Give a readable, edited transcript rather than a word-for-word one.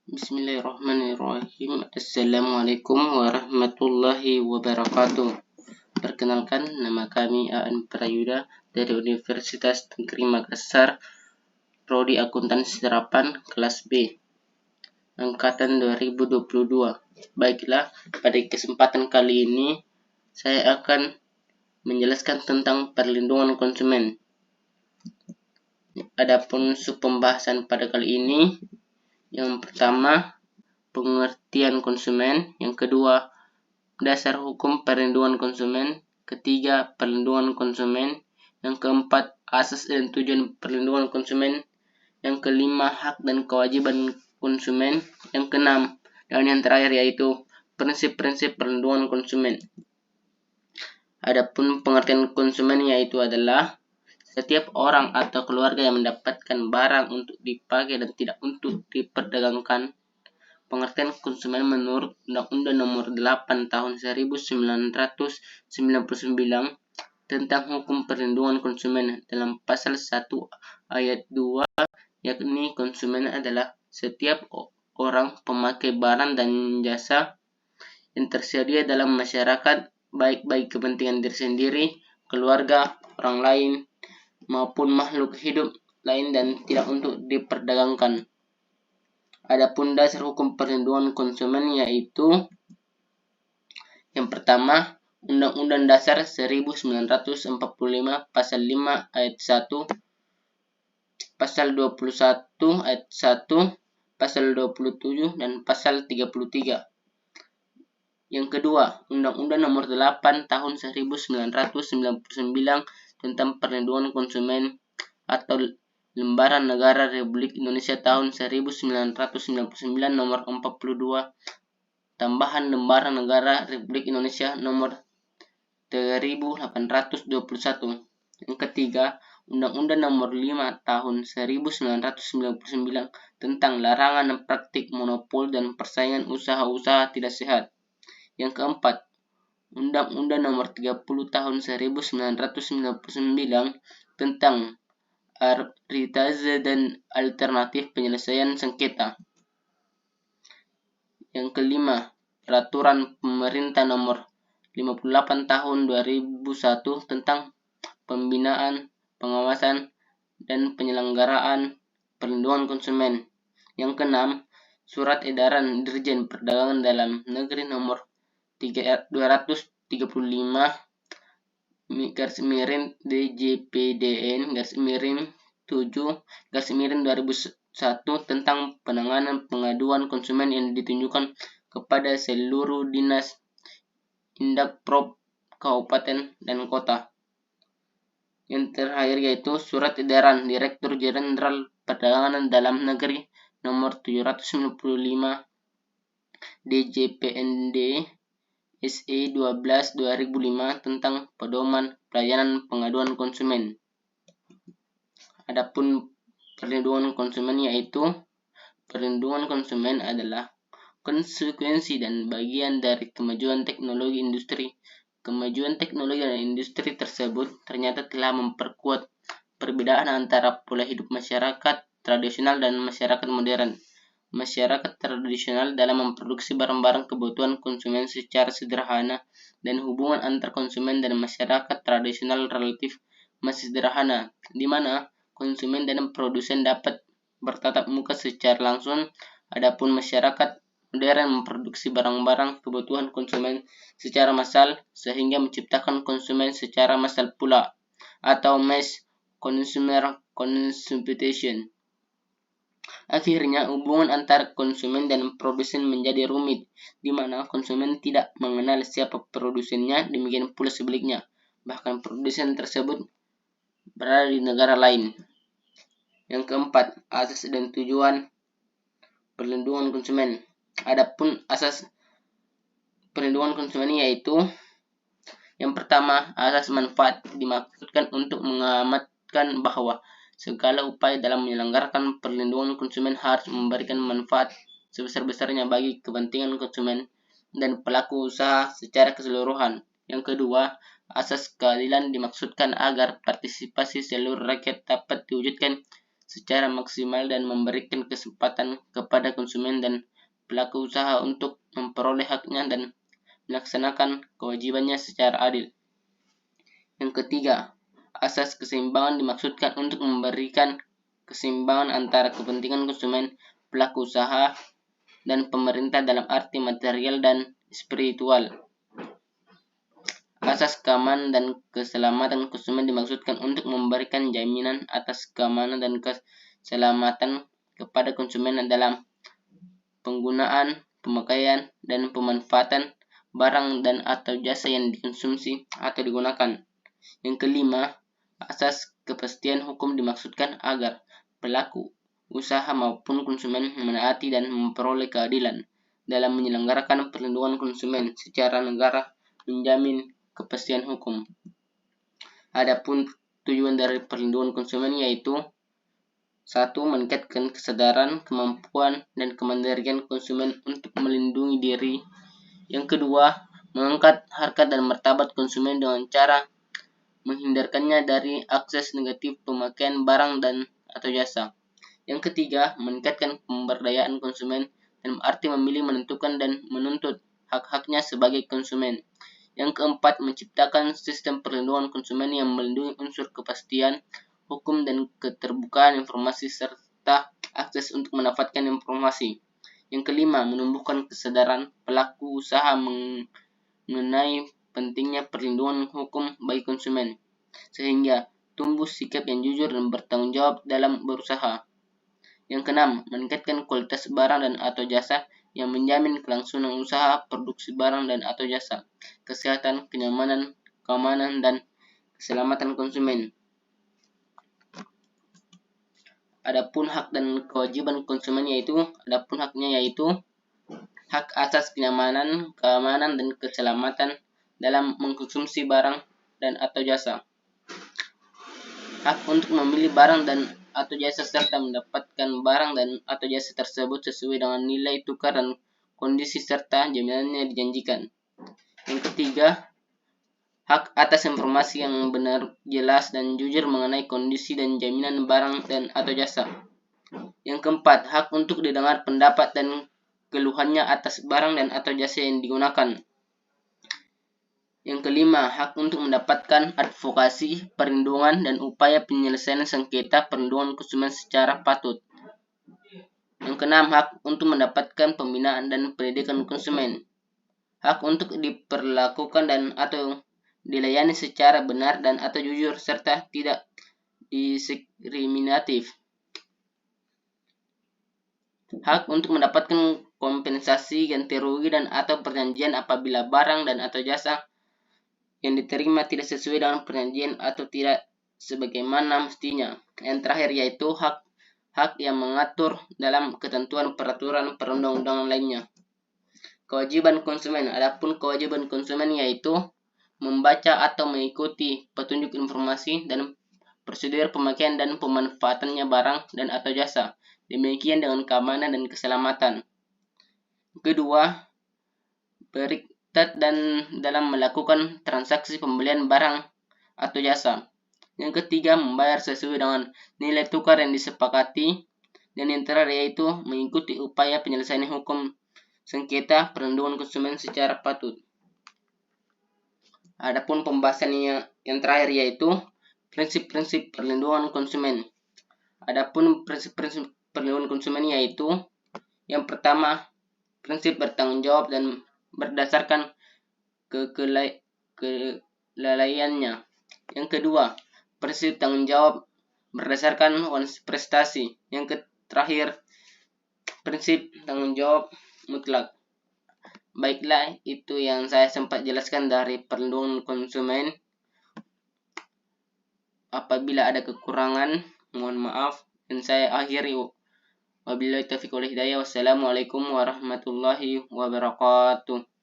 Bismillahirrahmanirrahim. Assalamualaikum warahmatullahi wabarakatuh. Perkenalkan, nama kami Aan Prayuda dari Universitas Negeri Makassar, Prodi Akuntansi Terapan, kelas B, angkatan 2022. Baiklah, pada kesempatan kali ini saya akan menjelaskan tentang perlindungan konsumen. Adapun pembahasan pada kali ini, yang pertama, pengertian konsumen. Yang kedua, dasar hukum perlindungan konsumen. Ketiga, perlindungan konsumen. Yang keempat, asas dan tujuan perlindungan konsumen. Yang kelima, hak dan kewajiban konsumen. Yang keenam, dan yang terakhir yaitu prinsip-prinsip perlindungan konsumen. Adapun pengertian konsumen yaitu adalah setiap orang atau keluarga yang mendapatkan barang untuk dipakai dan tidak untuk diperdagangkan. Pengertian konsumen menurut Undang-Undang Nomor 8 Tahun 1999 tentang Hukum Perlindungan Konsumen dalam Pasal 1 Ayat 2, yakni konsumen adalah setiap orang pemakai barang dan jasa yang tersedia dalam masyarakat, baik bagi kepentingan diri sendiri, keluarga, orang lain, maupun makhluk hidup lain dan tidak untuk diperdagangkan. Adapun dasar hukum perlindungan konsumen yaitu yang pertama, Undang-Undang Dasar 1945 Pasal 5 Ayat 1, Pasal 21 Ayat 1, Pasal 27 dan Pasal 33. Yang kedua, Undang-Undang Nomor 8 Tahun 1999 tentang Perlindungan Konsumen atau Lembaran Negara Republik Indonesia tahun 1999 nomor 42, tambahan Lembaran Negara Republik Indonesia nomor 3821. Yang ketiga, Undang-Undang Nomor 5 Tahun 1999 tentang larangan praktik monopol dan persaingan usaha-usaha tidak sehat. Yang keempat, Undang-Undang Nomor 30 Tahun 1999 tentang arbitrase dan alternatif penyelesaian sengketa. Yang kelima, Peraturan Pemerintah Nomor 58 Tahun 2001 tentang pembinaan, pengawasan, dan penyelenggaraan perlindungan konsumen. Yang keenam, Surat Edaran Dirjen Perdagangan Dalam Negeri Nomor 235 DJPDN 7/2001 tentang penanganan pengaduan konsumen yang ditunjukkan kepada seluruh dinas Indakprop kabupaten dan kota. Yang terakhir yaitu Surat Edaran Direktur Jenderal Perdagangan Dalam Negeri Nomor 795 DJPND SE 12/2005 tentang pedoman pelayanan pengaduan konsumen. Adapun perlindungan konsumen yaitu perlindungan konsumen adalah konsekuensi dan bagian dari kemajuan teknologi industri. Kemajuan teknologi dan industri tersebut ternyata telah memperkuat perbedaan antara pola hidup masyarakat tradisional dan masyarakat modern. Masyarakat tradisional dalam memproduksi barang-barang kebutuhan konsumen secara sederhana dan hubungan antar konsumen dan masyarakat tradisional relatif masih sederhana, di mana konsumen dan produsen dapat bertatap muka secara langsung. Adapun masyarakat modern memproduksi barang-barang kebutuhan konsumen secara massal sehingga menciptakan konsumen secara massal pula, atau mass consumer consumption. Akhirnya, hubungan antara konsumen dan produsen menjadi rumit, di mana konsumen tidak mengenal siapa produsennya, demikian pula sebaliknya. Bahkan produsen tersebut berada di negara lain. Yang keempat, asas dan tujuan perlindungan konsumen. Adapun asas perlindungan konsumen yaitu yang pertama, asas manfaat dimaksudkan untuk mengamatkan bahwa segala upaya dalam menyelenggarakan perlindungan konsumen harus memberikan manfaat sebesar-besarnya bagi kepentingan konsumen dan pelaku usaha secara keseluruhan. Yang kedua, asas keadilan dimaksudkan agar partisipasi seluruh rakyat dapat diwujudkan secara maksimal dan memberikan kesempatan kepada konsumen dan pelaku usaha untuk memperoleh haknya dan melaksanakan kewajibannya secara adil. Yang ketiga, asas keseimbangan dimaksudkan untuk memberikan keseimbangan antara kepentingan konsumen, pelaku usaha, dan pemerintah dalam arti material dan spiritual. Asas keamanan dan keselamatan konsumen dimaksudkan untuk memberikan jaminan atas keamanan dan keselamatan kepada konsumen dalam penggunaan, pemakaian, dan pemanfaatan barang dan atau jasa yang dikonsumsi atau digunakan. Yang kelima, asas kepastian hukum dimaksudkan agar pelaku usaha maupun konsumen menaati dan memperoleh keadilan dalam menyelenggarakan perlindungan konsumen secara negara menjamin kepastian hukum. Adapun tujuan dari perlindungan konsumen yaitu 1. Meningkatkan kesadaran, kemampuan, dan kemandirian konsumen untuk melindungi diri. Yang kedua, mengangkat harkat dan martabat konsumen dengan cara menghindarkannya dari akses negatif pemakaian barang dan atau jasa. Yang ketiga, meningkatkan pemberdayaan konsumen dalam arti memilih, menentukan, dan menuntut hak-haknya sebagai konsumen. Yang keempat, menciptakan sistem perlindungan konsumen yang melindungi unsur kepastian hukum dan keterbukaan informasi serta akses untuk mendapatkan informasi. Yang kelima, menumbuhkan kesadaran pelaku usaha mengenai pentingnya perlindungan hukum bagi konsumen, sehingga tumbuh sikap yang jujur dan bertanggung jawab dalam berusaha. Yang keenam, meningkatkan kualitas barang dan atau jasa yang menjamin kelangsungan usaha, produksi barang dan atau jasa, kesehatan, kenyamanan, keamanan, dan keselamatan konsumen. Adapun hak dan kewajiban konsumen haknya yaitu hak atas kenyamanan, keamanan, dan keselamatan dalam mengkonsumsi barang dan atau jasa. Hak untuk memilih barang dan atau jasa serta mendapatkan barang dan atau jasa tersebut sesuai dengan nilai tukar dan kondisi serta jaminannya dijanjikan. Yang ketiga, hak atas informasi yang benar, jelas, dan jujur mengenai kondisi dan jaminan barang dan atau jasa. Yang keempat, hak untuk didengar pendapat dan keluhannya atas barang dan atau jasa yang digunakan. Yang kelima, hak untuk mendapatkan advokasi, perlindungan, dan upaya penyelesaian sengketa perlindungan konsumen secara patut. Yang keenam, hak untuk mendapatkan pembinaan dan pendidikan konsumen. Hak untuk diperlakukan dan atau dilayani secara benar dan atau jujur serta tidak diskriminatif. Hak untuk mendapatkan kompensasi ganti rugi dan atau perjanjian apabila barang dan atau jasa yang diterima tidak sesuai dengan perjanjian atau tidak sebagaimana mestinya. Yang terakhir yaitu hak yang mengatur dalam ketentuan peraturan perundang-undangan lainnya. Kewajiban konsumen. Adapun kewajiban konsumen yaitu membaca atau mengikuti petunjuk informasi dan prosedur pemakaian dan pemanfaatannya barang dan atau jasa. Demikian dengan keamanan dan keselamatan. Kedua, dan dalam melakukan transaksi pembelian barang atau jasa. Yang ketiga, membayar sesuai dengan nilai tukar yang disepakati. Dan yang terakhir yaitu mengikuti upaya penyelesaian hukum sengketa perlindungan konsumen secara patut. Adapun pembahasannya yang terakhir yaitu prinsip-prinsip perlindungan konsumen. Adapun prinsip-prinsip perlindungan konsumen yaitu yang pertama, prinsip bertanggung jawab dan berdasarkan kelalaiannya. Yang kedua, prinsip tanggung jawab berdasarkan prestasi. Yang terakhir, prinsip tanggung jawab mutlak. Baiklah, itu yang saya sempat jelaskan dari perlindungan konsumen. Apabila ada kekurangan, mohon maaf. Dan saya akhiri. Wabillahi taufiq wal hidayah. Wassalamualaikum warahmatullahi wabarakatuh.